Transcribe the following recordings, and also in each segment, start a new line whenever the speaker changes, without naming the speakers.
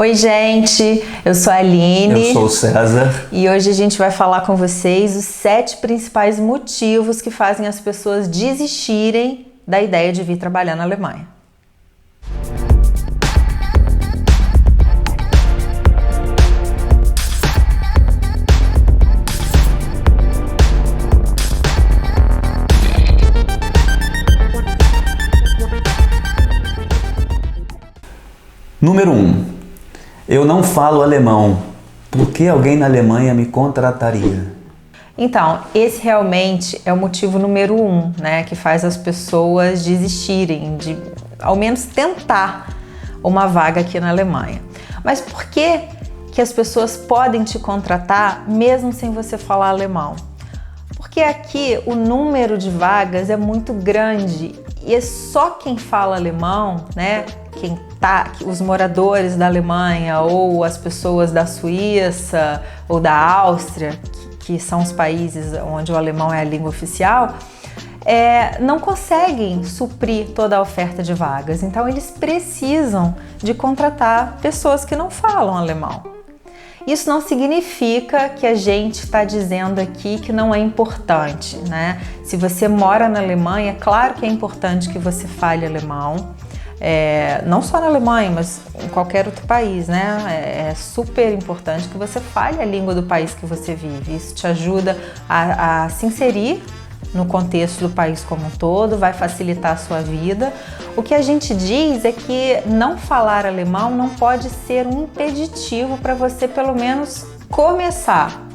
Oi, gente! Eu sou a Aline.
Eu sou o César.
E hoje a gente vai falar com vocês os 7 principais motivos que fazem as pessoas desistirem da ideia de vir trabalhar na Alemanha.
Número 1. Eu não falo alemão. Por que alguém na Alemanha me contrataria?
Então, esse realmente é o motivo número 1, né, que faz as pessoas desistirem de, ao menos, tentar uma vaga aqui na Alemanha. Mas por que as pessoas podem te contratar mesmo sem você falar alemão? Porque aqui o número de vagas é muito grande e é só quem fala alemão, né? Os moradores da Alemanha ou as pessoas da Suíça ou da Áustria, que são os países onde o alemão é a língua oficial, não conseguem suprir toda a oferta de vagas. Então eles precisam de contratar pessoas que não falam alemão. Isso não significa que a gente está dizendo aqui que não é importante, né? Se você mora na Alemanha, claro que é importante que você fale alemão, não só na Alemanha, mas em qualquer outro país, né? É super importante que você fale a língua do país que você vive. Isso te ajuda a se inserir no contexto do país como um todo, vai facilitar a sua vida. O que a gente diz é que não falar alemão não pode ser um impeditivo para você, pelo menos, começar.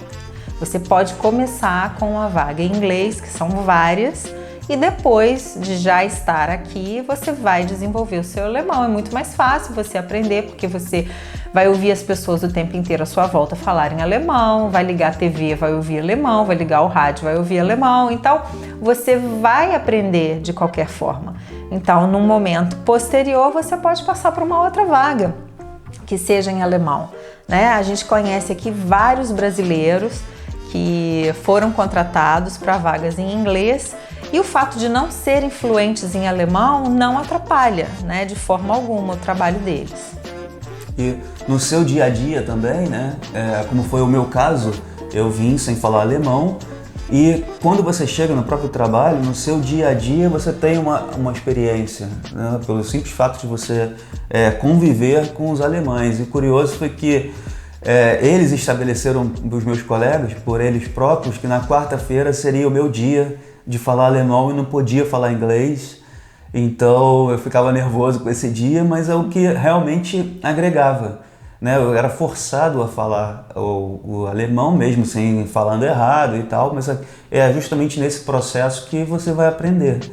Você pode começar com uma vaga em inglês, que são várias, e depois de já estar aqui, você vai desenvolver o seu alemão. É muito mais fácil você aprender, porque você vai ouvir as pessoas o tempo inteiro à sua volta falarem alemão, vai ligar a TV, vai ouvir alemão, vai ligar o rádio, vai ouvir alemão. Então, você vai aprender de qualquer forma. Então, num momento posterior, você pode passar para uma outra vaga, que seja em alemão, né? A gente conhece aqui vários brasileiros que foram contratados para vagas em inglês, e o fato de não serem fluentes em alemão não atrapalha, né, de forma alguma o trabalho deles.
E no seu dia a dia também, né? Como foi o meu caso, eu vim sem falar alemão, e quando você chega no próprio trabalho, no seu dia a dia você tem uma experiência, né? Pelo simples fato de você conviver com os alemães. E curioso foi que eles estabeleceram, os meus colegas, por eles próprios, que na quarta-feira seria o meu dia de falar alemão e não podia falar inglês. Então eu ficava nervoso com esse dia, mas é o que realmente agregava, né? Eu era forçado a falar o alemão mesmo, sem falando errado e tal, mas é justamente nesse processo que você vai aprender,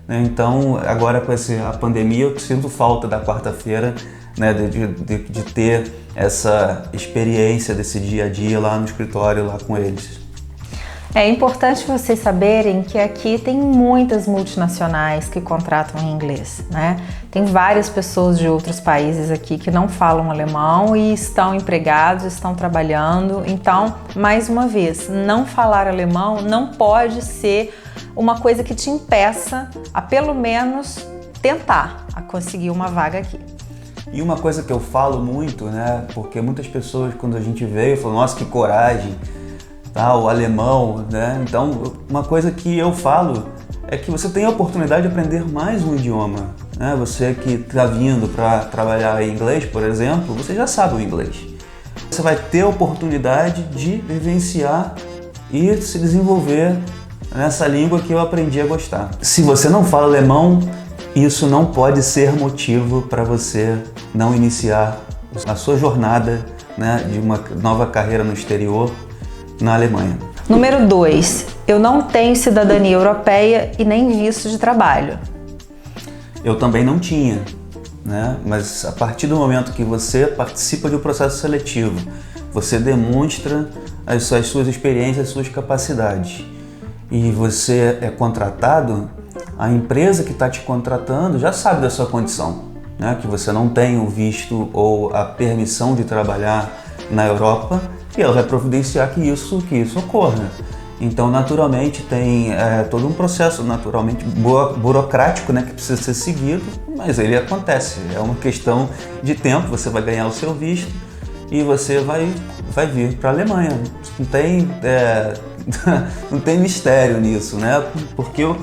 né? Então agora com a pandemia eu sinto falta da quarta-feira, né? De ter essa experiência desse dia a dia lá no escritório, lá com eles.
É importante vocês saberem que aqui tem muitas multinacionais que contratam em inglês, né? Tem várias pessoas de outros países aqui que não falam alemão e estão empregados, estão trabalhando. Então, mais uma vez, não falar alemão não pode ser uma coisa que te impeça a pelo menos tentar a conseguir uma vaga aqui.
E uma coisa que eu falo muito, né? Porque muitas pessoas, quando a gente veio, falam, nossa, que coragem, o alemão, né? Então, uma coisa que eu falo é que você tem a oportunidade de aprender mais um idioma, né? Você que está vindo para trabalhar em inglês, por exemplo, você já sabe o inglês. Você vai ter a oportunidade de vivenciar e se desenvolver nessa língua que eu aprendi a gostar. Se você não fala alemão, isso não pode ser motivo para você não iniciar a sua jornada, né, de uma nova carreira no exterior, na Alemanha.
Número 2. Eu não tenho cidadania europeia e nem visto de trabalho.
Eu também não tinha, né? Mas a partir do momento que você participa de um processo seletivo, você demonstra as suas experiências, as suas capacidades, e você é contratado, a empresa que está te contratando já sabe da sua condição, né? Que você não tem o visto ou a permissão de trabalhar na Europa, e ela vai providenciar que isso ocorra. Então, naturalmente, tem todo um processo naturalmente burocrático, né, que precisa ser seguido, mas ele acontece. É uma questão de tempo, você vai ganhar o seu visto e você vai vir para a Alemanha. Não tem, não tem mistério nisso, né? Porque o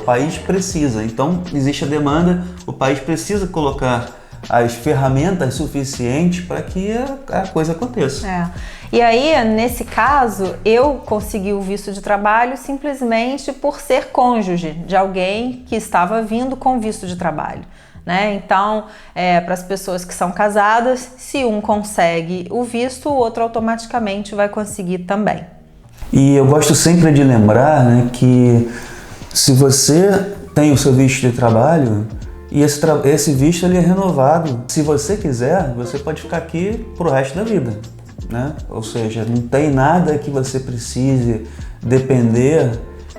país precisa. Então, existe a demanda, o país precisa colocar as ferramentas suficientes para que a coisa aconteça.
E aí, nesse caso, eu consegui o visto de trabalho simplesmente por ser cônjuge de alguém que estava vindo com visto de trabalho, né? Então, para as pessoas que são casadas, se um consegue o visto, o outro automaticamente vai conseguir também.
E eu gosto sempre de lembrar, né, que se você tem o seu visto de trabalho, e esse visto ele é renovado. Se você quiser, você pode ficar aqui pro resto da vida, né? Ou seja, não tem nada que você precise depender,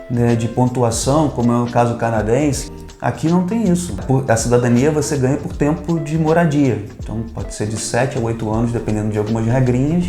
né, de pontuação, como é o caso canadense. Aqui não tem isso. A cidadania você ganha por tempo de moradia. Então pode ser de 7 a 8 anos, dependendo de algumas regrinhas.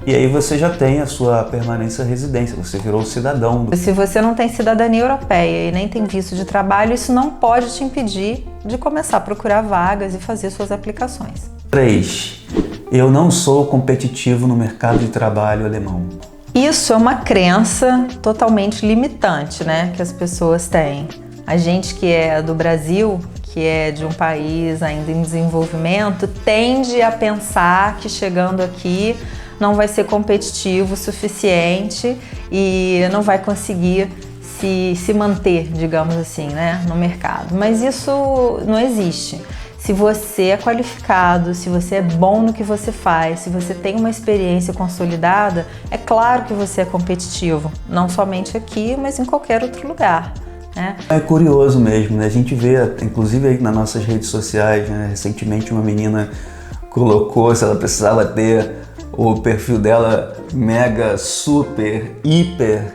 E aí você já tem a sua permanência residência, você virou cidadão.
Se você não tem cidadania europeia e nem tem visto de trabalho, isso não pode te impedir de começar a procurar vagas e fazer suas aplicações.
3. Eu não sou competitivo no mercado de trabalho alemão.
Isso é uma crença totalmente limitante, né, que as pessoas têm. A gente que é do Brasil, que é de um país ainda em desenvolvimento, tende a pensar que chegando aqui não vai ser competitivo o suficiente e não vai conseguir se manter, digamos assim, né, no mercado. Mas isso não existe. Se você é qualificado, se você é bom no que você faz, se você tem uma experiência consolidada, é claro que você é competitivo, não somente aqui, mas em qualquer outro lugar, né?
É curioso mesmo, né? A gente vê, inclusive aí nas nossas redes sociais, né? Recentemente uma menina colocou se ela precisava ter o perfil dela mega, super, hiper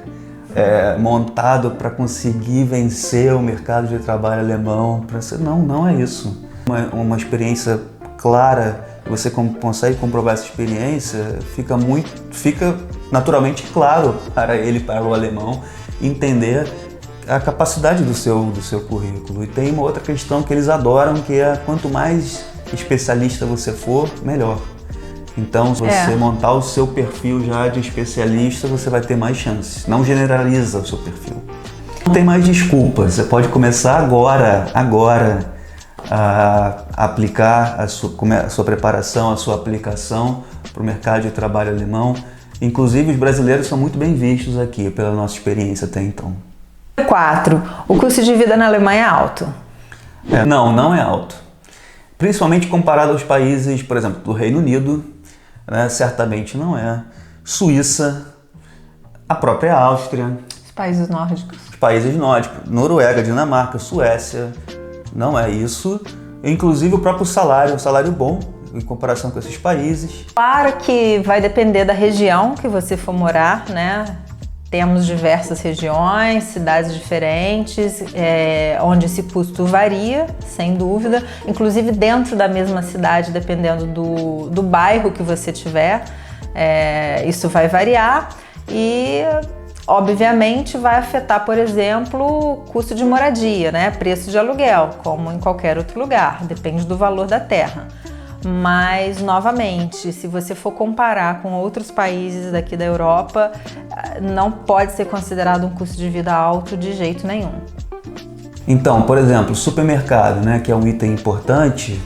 montado para conseguir vencer o mercado de trabalho alemão. Não é isso. Uma experiência clara, você consegue comprovar essa experiência, fica naturalmente claro para o alemão entender a capacidade do seu currículo. E tem uma outra questão que eles adoram, que é quanto mais especialista você for, melhor. Então, se você montar o seu perfil já de especialista, você vai ter mais chances. Não generaliza o seu perfil. Não tem mais desculpa. Você pode começar agora a aplicar a sua preparação, a sua aplicação para o mercado de trabalho alemão. Inclusive, os brasileiros são muito bem vistos aqui, pela nossa experiência até então.
4. O custo de vida na Alemanha é alto?
Não é alto. Principalmente comparado aos países, por exemplo, do Reino Unido, né, certamente não é. Suíça, a própria Áustria.
Os países nórdicos.
Os países nórdicos, Noruega, Dinamarca, Suécia, não é isso. Inclusive o próprio salário, um salário bom em comparação com esses países.
Claro que vai depender da região que você for morar, né? Temos diversas regiões, cidades diferentes, onde esse custo varia, sem dúvida. Inclusive dentro da mesma cidade, dependendo do bairro que você tiver, isso vai variar e, obviamente, vai afetar, por exemplo, o custo de moradia, né? Preço de aluguel, como em qualquer outro lugar, depende do valor da terra. Mas, novamente, se você for comparar com outros países daqui da Europa, não pode ser considerado um custo de vida alto de jeito nenhum.
Então, por exemplo, supermercado, né, que é um item importante,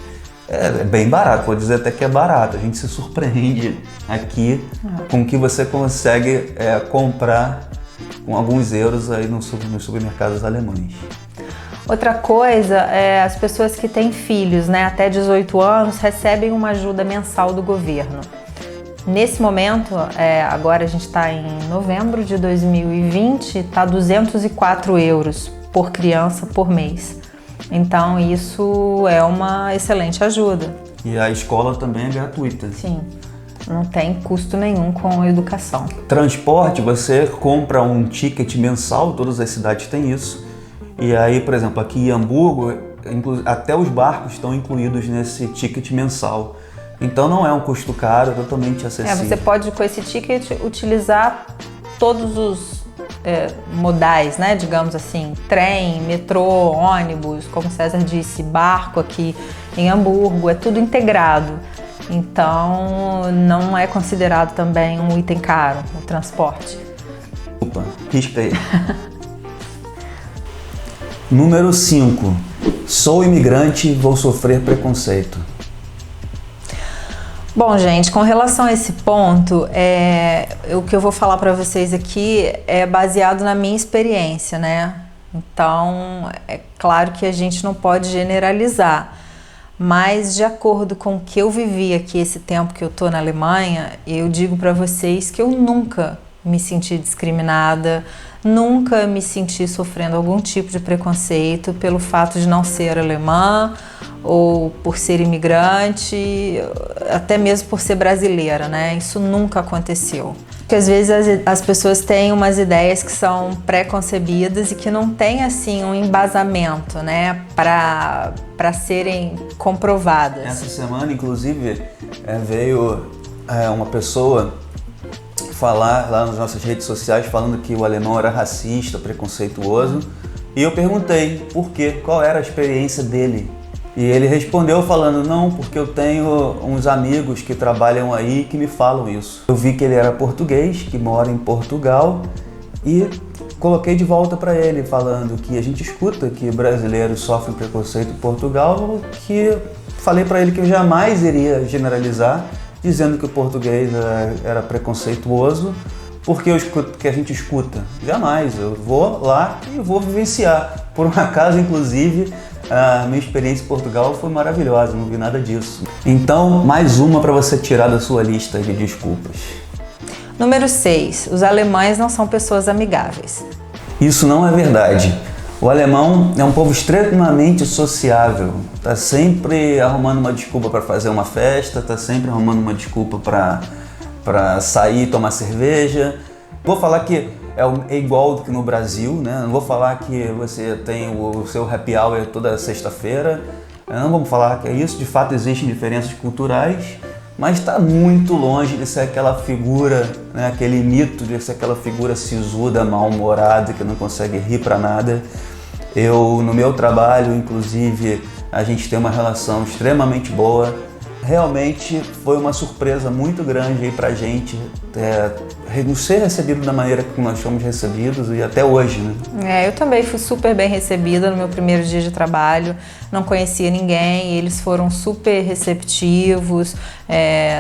é bem barato, pode dizer até que é barato. A gente se surpreende aqui com o que você consegue comprar com alguns euros aí nos supermercados alemães.
Outra coisa é as pessoas que têm filhos, né, até 18 anos, recebem uma ajuda mensal do governo. Nesse momento, agora a gente está em novembro de 2020, está 204 euros por criança por mês. Então isso é uma excelente ajuda.
E a escola também é gratuita.
Sim, não tem custo nenhum com a educação.
Transporte, você compra um ticket mensal, todas as cidades têm isso. E aí, por exemplo, aqui em Hamburgo, até os barcos estão incluídos nesse ticket mensal. Então não é um custo caro, é totalmente acessível.
Você pode, com esse ticket, utilizar todos os modais, né? Digamos assim, trem, metrô, ônibus, como César disse, barco aqui em Hamburgo, é tudo integrado. Então, não é considerado também um item caro, o transporte.
Opa, risca aí. Número 5. Sou imigrante, vou sofrer preconceito.
Bom, gente, com relação a esse ponto, o que eu vou falar para vocês aqui é baseado na minha experiência, né? Então, é claro que a gente não pode generalizar, mas de acordo com o que eu vivi aqui esse tempo que eu tô na Alemanha, eu digo para vocês que eu nunca me senti discriminada, nunca me senti sofrendo algum tipo de preconceito pelo fato de não ser alemã ou por ser imigrante, até mesmo por ser brasileira, né? Isso nunca aconteceu. Porque às vezes as pessoas têm umas ideias que são pré-concebidas e que não têm assim um embasamento, né, para serem comprovadas.
Essa semana, inclusive, veio uma pessoa falar lá nas nossas redes sociais falando que o alemão era racista, preconceituoso, e eu perguntei por quê, qual era a experiência dele. E ele respondeu falando, não, porque eu tenho uns amigos que trabalham aí que me falam isso. Eu vi que ele era português, que mora em Portugal, e coloquei de volta para ele falando que a gente escuta que brasileiros sofrem preconceito em Portugal, que falei para ele que eu jamais iria generalizar, dizendo que o português era preconceituoso, porque eu escuto que a gente escuta. Jamais, eu vou lá e vou vivenciar. Por um acaso, inclusive, a minha experiência em Portugal foi maravilhosa, não vi nada disso. Então, mais uma para você tirar da sua lista de desculpas.
Número 6. Os alemães não são pessoas amigáveis.
Isso não é verdade. O alemão é um povo extremamente sociável. Tá sempre arrumando uma desculpa para fazer uma festa, tá sempre arrumando uma desculpa para sair e tomar cerveja. Vou falar que é igual do que no Brasil, né? Não vou falar que você tem o seu happy hour toda sexta-feira. Não vamos falar que é isso. De fato, existem diferenças culturais, mas está muito longe de ser aquela figura, né? Aquele mito de ser aquela figura sisuda, mal-humorada, que não consegue rir para nada. No meu trabalho, inclusive, a gente tem uma relação extremamente boa. Realmente foi uma surpresa muito grande aí pra gente ser recebido da maneira que nós fomos recebidos e até hoje, né?
Eu também fui super bem recebida no meu primeiro dia de trabalho, não conhecia ninguém, eles foram super receptivos,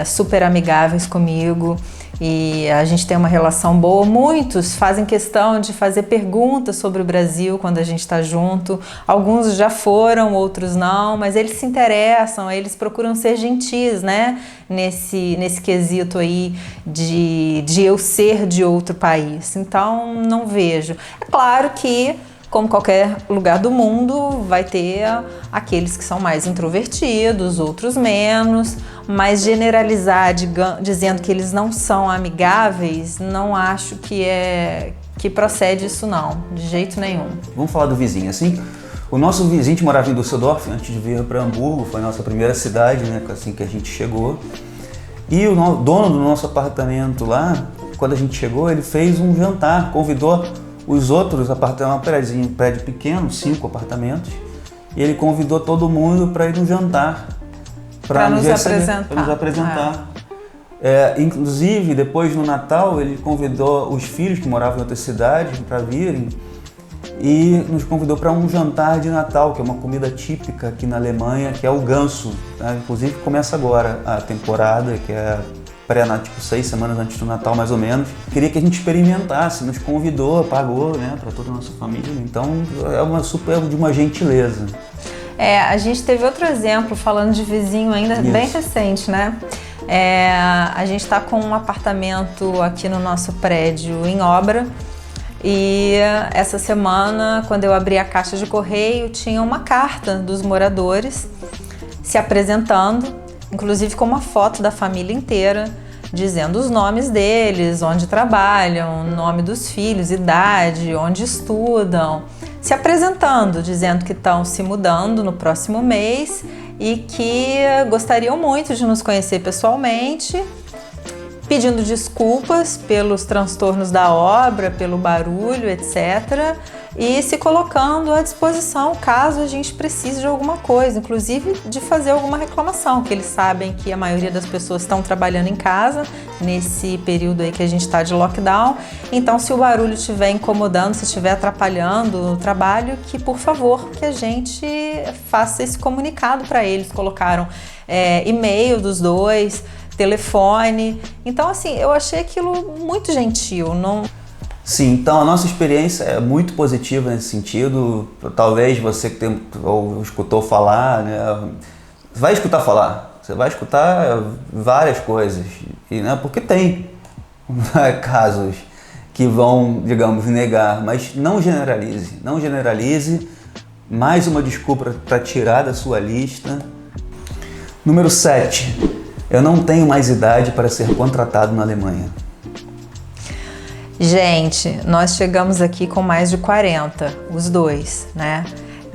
super amigáveis comigo. E a gente tem uma relação boa. Muitos fazem questão de fazer perguntas sobre o Brasil quando a gente está junto. Alguns já foram, outros não, mas eles se interessam, eles procuram ser gentis, né? Nesse quesito aí de eu ser de outro país. Então, não vejo. É claro que, como qualquer lugar do mundo, vai ter aqueles que são mais introvertidos, outros menos, mas generalizar dizendo que eles não são amigáveis, não acho que procede isso não, de jeito nenhum.
Vamos falar do vizinho, assim? O nosso vizinho, a gente morava em Düsseldorf antes de vir para Hamburgo, foi a nossa primeira cidade, né, assim que a gente chegou. E o dono do nosso apartamento lá, quando a gente chegou, ele fez um jantar, convidou os outros apartamentos, um prédio pequeno, 5 apartamentos, e ele convidou todo mundo para ir no jantar. Para nos apresentar. Inclusive, depois no Natal, ele convidou os filhos que moravam em outra cidade para virem e nos convidou para um jantar de Natal, que é uma comida típica aqui na Alemanha, que é o ganso. Tá? Inclusive, começa agora a temporada, que é tipo 6 semanas antes do Natal, mais ou menos. Queria que a gente experimentasse, nos convidou, pagou, né, para toda a nossa família. Então, é uma super de uma gentileza.
A gente teve outro exemplo, falando de vizinho ainda, isso, bem recente, né? A gente está com um apartamento aqui no nosso prédio em obra e essa semana, quando eu abri a caixa de correio, tinha uma carta dos moradores se apresentando, inclusive com uma foto da família inteira, dizendo os nomes deles, onde trabalham, nome dos filhos, idade, onde estudam, se apresentando, dizendo que estão se mudando no próximo mês e que gostariam muito de nos conhecer pessoalmente pedindo desculpas pelos transtornos da obra, pelo barulho, etc. E se colocando à disposição caso a gente precise de alguma coisa, inclusive de fazer alguma reclamação, que eles sabem que a maioria das pessoas estão trabalhando em casa nesse período aí que a gente está de lockdown. Então, se o barulho estiver incomodando, se estiver atrapalhando o trabalho, que por favor que a gente faça esse comunicado para eles. Colocaram e-mail dos dois, telefone. Então, assim, eu achei aquilo muito gentil. Não...
Sim, então a nossa experiência é muito positiva nesse sentido. Talvez você que ou escutou falar, né, vai escutar falar. Você vai escutar várias coisas, e, né, porque tem casos que vão, digamos, negar, mas não generalize. Não generalize. Mais uma desculpa para tirar da sua lista. Número 7. Eu não tenho mais idade para ser contratado na Alemanha.
Gente, nós chegamos aqui com mais de 40, os dois, né?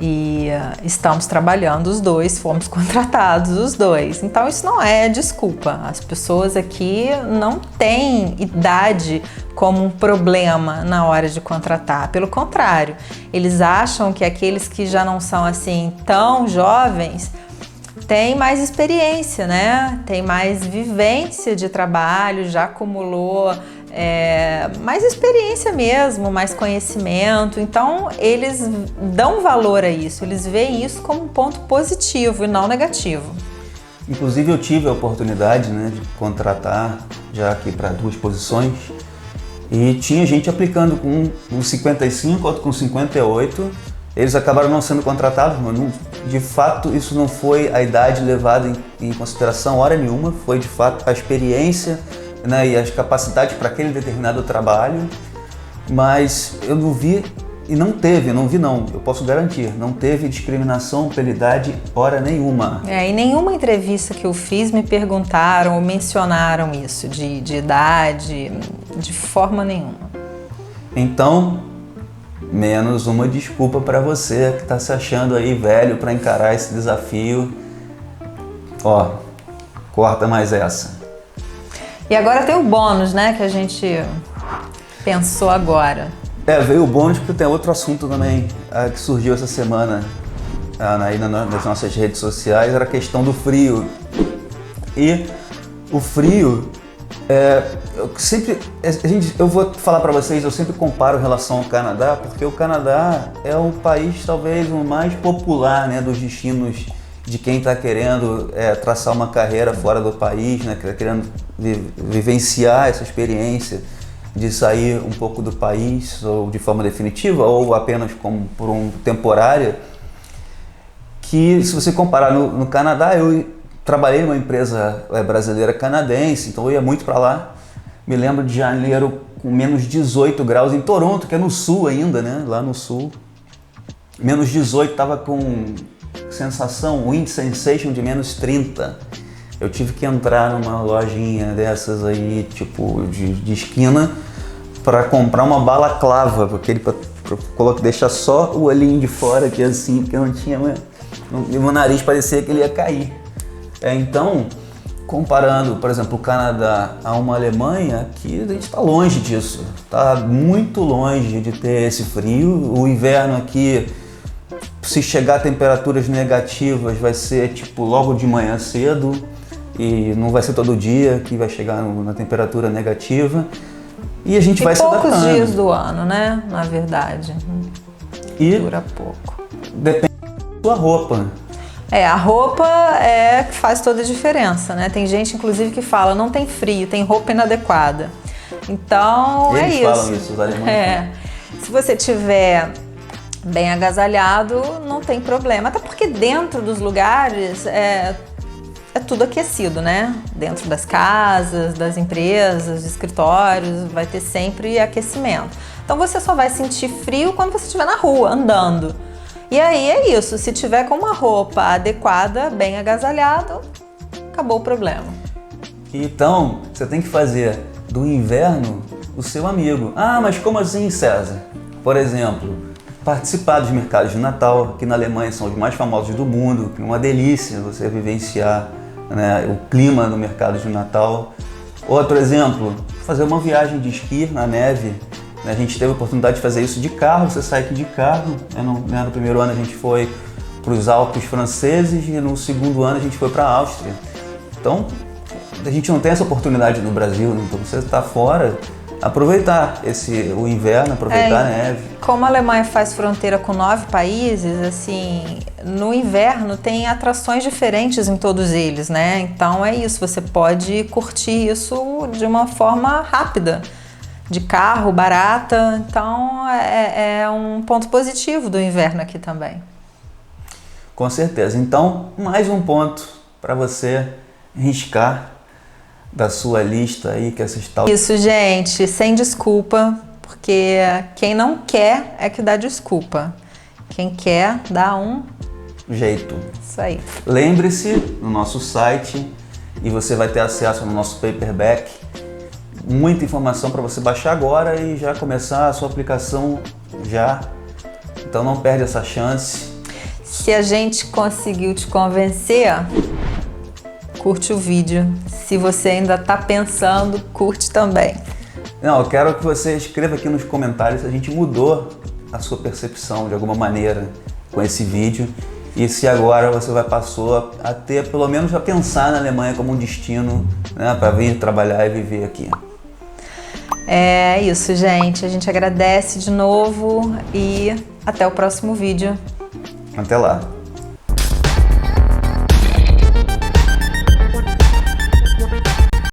E estamos trabalhando os dois, fomos contratados os dois. Então isso não é desculpa. As pessoas aqui não têm idade como um problema na hora de contratar. Pelo contrário, eles acham que aqueles que já não são assim tão jovens tem mais experiência, né? Tem mais vivência de trabalho, já acumulou mais experiência mesmo, mais conhecimento. Então, eles dão valor a isso, eles veem isso como um ponto positivo e não negativo.
Inclusive, eu tive a oportunidade, né, de contratar já aqui para 2 posições e tinha gente aplicando com 55, outro com 58. Eles acabaram não sendo contratados, mas de fato isso não foi a idade levada em consideração hora nenhuma, foi de fato a experiência, né, e as capacidades para aquele determinado trabalho. Mas eu não vi, e não teve, eu posso garantir, não teve discriminação pela idade hora nenhuma.
Em nenhuma entrevista que eu fiz me perguntaram ou mencionaram isso, de idade, de forma nenhuma.
Então, menos uma desculpa para você que está se achando aí velho para encarar esse desafio. Ó, corta mais essa.
E agora tem o bônus, né, que a gente pensou agora.
Veio o bônus porque tem outro assunto também que surgiu essa semana aí nas nossas redes sociais, era a questão do frio. E o frio, eu vou falar para vocês, eu sempre comparo em relação ao Canadá, porque o Canadá é o país talvez o mais popular, né, dos destinos de quem está querendo traçar uma carreira fora do país, né, que está querendo vivenciar essa experiência de sair um pouco do país, ou de forma definitiva, ou apenas como por um temporária. Que se você comparar no Canadá, eu trabalhei numa empresa brasileira canadense, então eu ia muito para lá. Me lembro de janeiro com menos 18 graus em Toronto, que é no sul ainda, né? Lá no sul. Menos 18, estava com sensação, wind sensation de menos 30. Eu tive que entrar numa lojinha dessas aí, tipo de esquina, para comprar uma balaclava, porque deixar só o olhinho de fora aqui assim, porque não tinha, meu nariz parecia que ele ia cair. Então, comparando, por exemplo, o Canadá a uma Alemanha, aqui a gente está longe disso, está muito longe de ter esse frio. O inverno aqui, se chegar a temperaturas negativas, vai ser tipo logo de manhã cedo, e não vai ser todo dia que vai chegar na temperatura negativa. E a gente vai se adaptando.
Poucos dias do ano, né? Na verdade.
E
dura pouco.
Depende da sua roupa.
A roupa que faz toda a diferença, né? Tem gente, inclusive, que fala, não tem frio, tem roupa inadequada. Então,
Eles
isso.
falam isso, os alemães.
Se você tiver bem agasalhado, não tem problema. Até porque dentro dos lugares é tudo aquecido, né? Dentro das casas, das empresas, dos escritórios, vai ter sempre aquecimento. Então você só vai sentir frio quando você estiver na rua, andando. E aí é isso, se tiver com uma roupa adequada, bem agasalhado, acabou o problema.
Então, você tem que fazer do inverno o seu amigo. Ah, mas como assim, César? Por exemplo, participar dos mercados de Natal, que na Alemanha são os mais famosos do mundo, que é uma delícia você vivenciar, né, o clima do mercado de Natal. Outro exemplo, fazer uma viagem de esqui na neve. A gente teve a oportunidade de fazer isso de carro, você sai aqui de carro. No primeiro ano a gente foi para os Alpes franceses e no segundo ano a gente foi para a Áustria. Então, a gente não tem essa oportunidade no Brasil, né? Então você está fora, aproveitar o inverno, aproveitar a neve.
Como a Alemanha faz fronteira com 9 países, assim, no inverno tem atrações diferentes em todos eles, né? Então é isso, você pode curtir isso de uma forma rápida, de carro, barata. Então é um ponto positivo do inverno aqui também.
Com certeza. Então, mais um ponto para você riscar da sua lista aí, que essa tal...
Isso, gente, sem desculpa, porque quem não quer é que dá desculpa. Quem quer, dá um
jeito.
Isso aí.
Lembre-se, no nosso site, e você vai ter acesso no nosso paperback, muita informação para você baixar agora e já começar a sua aplicação já. Então não perde essa chance.
Se a gente conseguiu te convencer, curte o vídeo. Se você ainda está pensando, curte também.
Não, eu quero que você escreva aqui nos comentários se a gente mudou a sua percepção de alguma maneira com esse vídeo e se agora você passou a ter, pelo menos a pensar na Alemanha como um destino, né, para vir trabalhar e viver aqui.
É isso, gente. A gente agradece de novo e até o próximo vídeo.
Até lá.